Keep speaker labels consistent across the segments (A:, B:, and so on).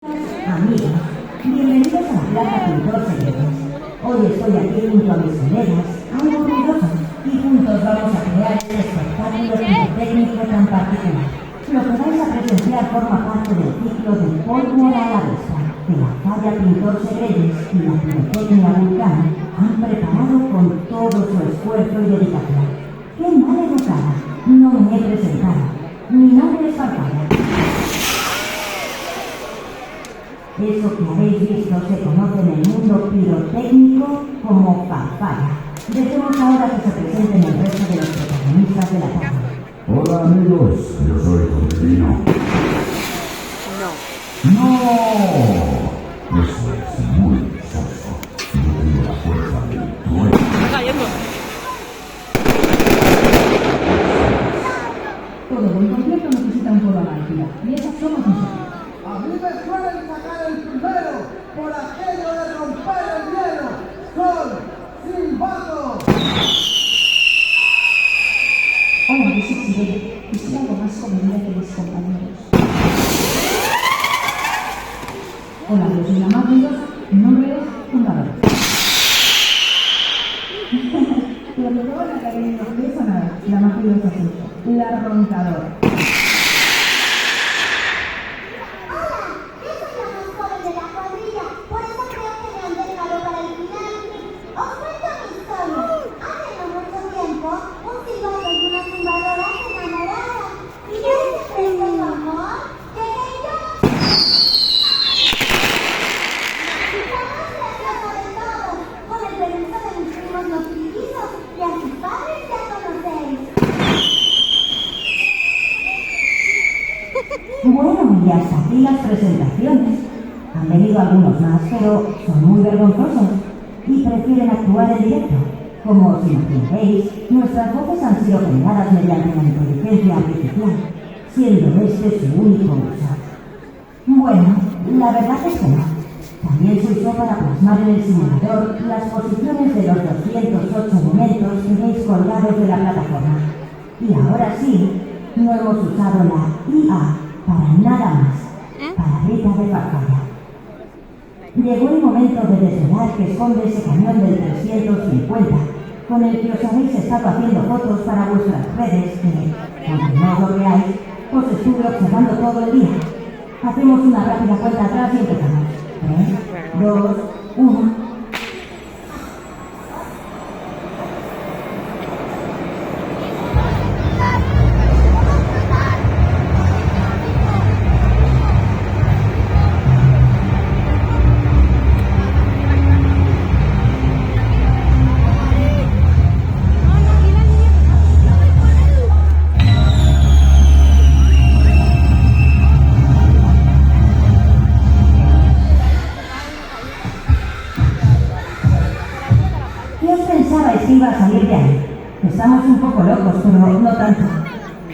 A: Amigos, bienvenidos a la Plaza Pintor Secretos. Hoy estoy aquí junto a mis colegas, algo orgulloso, y juntos vamos a crear este espectáculo pirotécnico tan particular. Lo que vais a presenciar forma parte del ciclo de Pólvora a la Vista, que la Falla Pintor Secretos y la Pirotecnia Vulcán han preparado con todo su esfuerzo y dedicación. ¡Qué mal educada! No me he presentado. Mi nombre es Farfalla. Eso que habéis visto se conoce en el mundo pirotécnico como Farfalla. Dejemos ahora que se presenten el resto de los protagonistas de la tarde.
B: Hola amigos, yo soy Contrino. No. Eso es muy soso. Yo tengo la fuerza del trueno.
C: Está cayendo.
D: Todo buen concierto necesita un coro a la altura, y esas somos nosotros.
E: A mí me suelen sacar el primero por aquello de romper el hielo. Son silbato.
D: Hola, yo soy Sirena, y soy algo más comedida que mis compañeros. Hola, yo soy la más ruidosa, mi nombre es Fundador. Lo que luego la academia no piensa nada, la más ruidosa soy yo, la roncadora.
A: Bueno, y hasta aquí las presentaciones. Han venido algunos más, pero son muy vergonzosos y prefieren actuar en directo. Como si imagináis, nuestras voces han sido generadas mediante la inteligencia artificial, siendo este su único uso. Bueno, la verdad es que no. También se usó para plasmar en el simulador las posiciones de los 208 momentos que veis colgados de la plataforma. Y ahora sí, no hemos usado la IA para nada más. Palabrita de Farfalla. Llegó el momento de desvelar que esconde ese cañón del 350, con el que os habéis estado haciendo fotos para vuestras redes, que, aunque no os lo veáis, os estuve observando todo el día. Hacemos una rápida cuenta atrás y empezamos. 3, 2, 1... Pensabais que iba a salir de ahí. Estamos un poco locos, pero no tanto.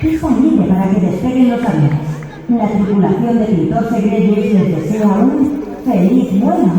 A: Pista libre para que despeguen los aviones. La tripulación de Pintor Secretos les desea un feliz vuelo.